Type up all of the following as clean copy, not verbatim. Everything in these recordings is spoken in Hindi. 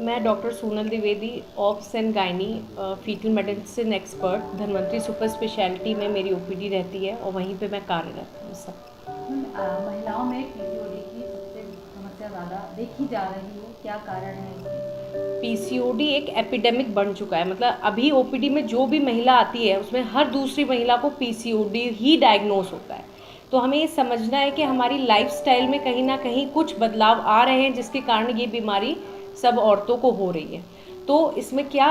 मैं doctor Sonal Dwivedi, obs and gynae, foetal medicine expert, Dhanvantari super speciality में मेरी ओपीडी रहती है और वहीं पे मैं कार्यरत हूँ सब। महिलाओं में पीसीओडी की सबसे समस्या ज़्यादा देखी जा रही है, क्या कारण है इसके? पीसीओडी एक एपिडेमिक बन चुका है, मतलब अभी ओपीडी में जो भी महिला आती है उसमें हर दूसरी महिला को पीसीओडी ही डायग्नोस होता है। तो हमें ये समझना है कि हमारी लाइफस्टाइल में कहीं ना कहीं कुछ बदलाव आ रहे हैं जिसके कारण ये बीमारी सब औरतों को हो रही है। तो इसमें क्या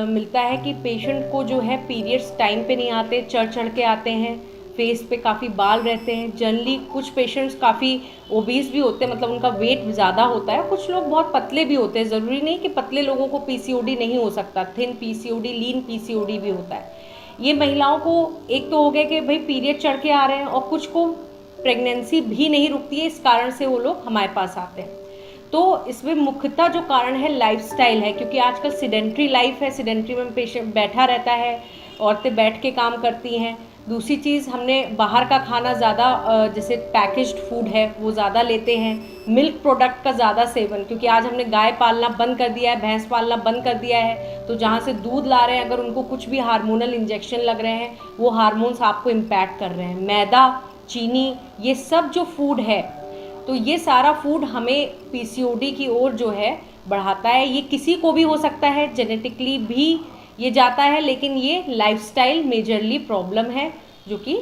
मिलता है कि पेशेंट को जो है पीरियड्स टाइम पे नहीं आते, चढ़ चढ़ के आते हैं, फेस पे काफ़ी बाल रहते हैं। जनरली कुछ पेशेंट्स काफ़ी ओबीस भी होते हैं, मतलब उनका वेट ज़्यादा होता है। कुछ लोग बहुत पतले भी होते हैं, ज़रूरी नहीं कि पतले लोगों को पीसीओडी नहीं हो सकता, थिन पीसीओडी, लीन पीसीओडी भी होता है। ये महिलाओं को एक तो हो गया कि भाई पीरियड चढ़ के आ रहे हैं, और कुछ को प्रेगनेंसी भी नहीं रुकती है, इस कारण से वो लोग हमारे पास आते हैं। तो इसमें मुख्यतः जो कारण है लाइफस्टाइल है, क्योंकि आजकल सिडेंट्री लाइफ है, सिडेंट्री में पेशेंट बैठा रहता है, औरतें बैठ के काम करती हैं। दूसरी चीज़, हमने बाहर का खाना ज़्यादा, जैसे पैकेज्ड फूड है वो ज़्यादा लेते हैं। मिल्क प्रोडक्ट का ज़्यादा सेवन, क्योंकि आज हमने गाय पालना बंद कर दिया है, भैंस पालना बंद कर दिया है, तो जहाँ से दूध ला रहे हैं अगर उनको कुछ भी हार्मोनल इंजेक्शन लग रहे हैं, वो हार्मोन्स आपको इम्पैक्ट कर रहे हैं। मैदा, चीनी, ये सब जो फूड है, तो ये सारा फूड हमें पीसीओडी की ओर जो है बढ़ाता है। ये किसी को भी हो सकता है, जेनेटिकली भी ये जाता है, लेकिन ये लाइफस्टाइल मेजरली प्रॉब्लम है जो कि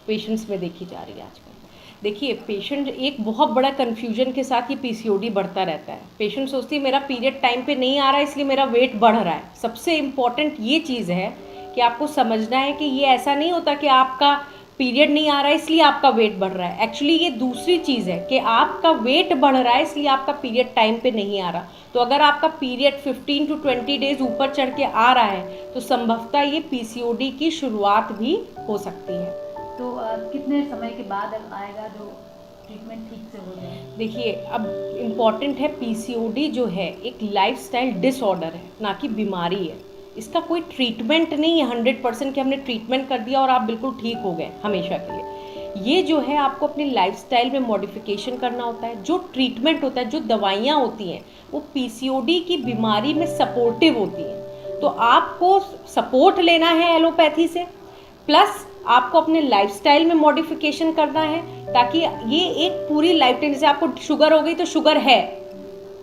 पेशेंट्स में देखी जा रही है आजकल। देखिए, पेशेंट एक बहुत बड़ा कन्फ्यूजन के साथ ये पीसीओडी बढ़ता रहता है। पेशेंट सोचती है मेरा पीरियड टाइम पे नहीं आ रहा है इसलिए मेरा वेट बढ़ रहा है। सबसे इम्पॉर्टेंट ये चीज़ है कि आपको समझना है कि ये ऐसा नहीं होता कि आपका पीरियड नहीं आ रहा है इसलिए आपका वेट बढ़ रहा है। एक्चुअली ये दूसरी चीज़ है कि आपका वेट बढ़ रहा है इसलिए आपका पीरियड टाइम पे नहीं आ रहा। तो अगर आपका पीरियड 15 to 20 डेज ऊपर चढ़ के आ रहा है तो संभवतः ये पीसीओडी की शुरुआत भी हो सकती है। तो कितने समय के बाद आएगा जो ट्रीटमेंट ठीक से हो जाए? देखिए, अब इम्पॉर्टेंट है, पीसीओडी जो है एक लाइफस्टाइल डिसऑर्डर है, ना कि बीमारी है। इसका कोई ट्रीटमेंट नहीं है 100% कि हमने ट्रीटमेंट कर दिया और आप बिल्कुल ठीक हो गए हमेशा के लिए। ये जो है आपको अपनी लाइफस्टाइल में मॉडिफिकेशन करना होता है। जो ट्रीटमेंट होता है, जो दवाइयाँ होती हैं, वो पीसीओडी की बीमारी में सपोर्टिव होती हैं। तो आपको सपोर्ट लेना है एलोपैथी से, प्लस आपको अपने लाइफस्टाइल में मॉडिफिकेशन करना है, ताकि ये एक पूरी लाइफ टाइम, जैसे आपको शुगर हो गई तो शुगर है,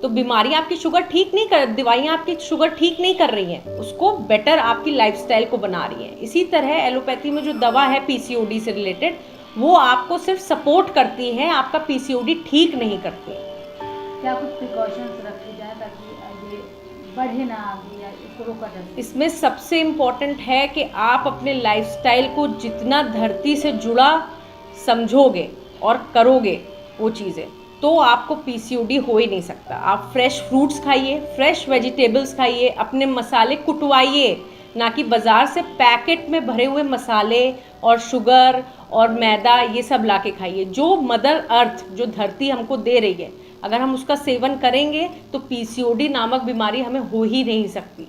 तो बीमारी आपकी शुगर ठीक नहीं कर, दवाइयाँ आपकी शुगर ठीक नहीं कर रही हैं, उसको बेटर आपकी लाइफस्टाइल को बना रही हैं। इसी तरह एलोपैथी में जो दवा है पीसीओडी से रिलेटेड, वो आपको सिर्फ सपोर्ट करती हैं, आपका पीसीओडी ठीक नहीं करती। क्या कुछ प्रिकॉशंस रखे जाए ताकि ये बढ़े ना आगे या इसको रोका जा सके? इसमें सबसे इम्पॉर्टेंट है कि आप अपने लाइफस्टाइल को जितना धरती से जुड़ा समझोगे और करोगे वो चीज़ें, तो आपको पीसीओडी हो ही नहीं सकता। आप फ्रेश फ्रूट्स खाइए, फ्रेश वेजिटेबल्स खाइए, अपने मसाले कुटवाइए, ना कि बाज़ार से पैकेट में भरे हुए मसाले और शुगर और मैदा ये सब ला के खाइए। जो मदर अर्थ, जो धरती हमको दे रही है, अगर हम उसका सेवन करेंगे तो पीसीओडी नामक बीमारी हमें हो ही नहीं सकती।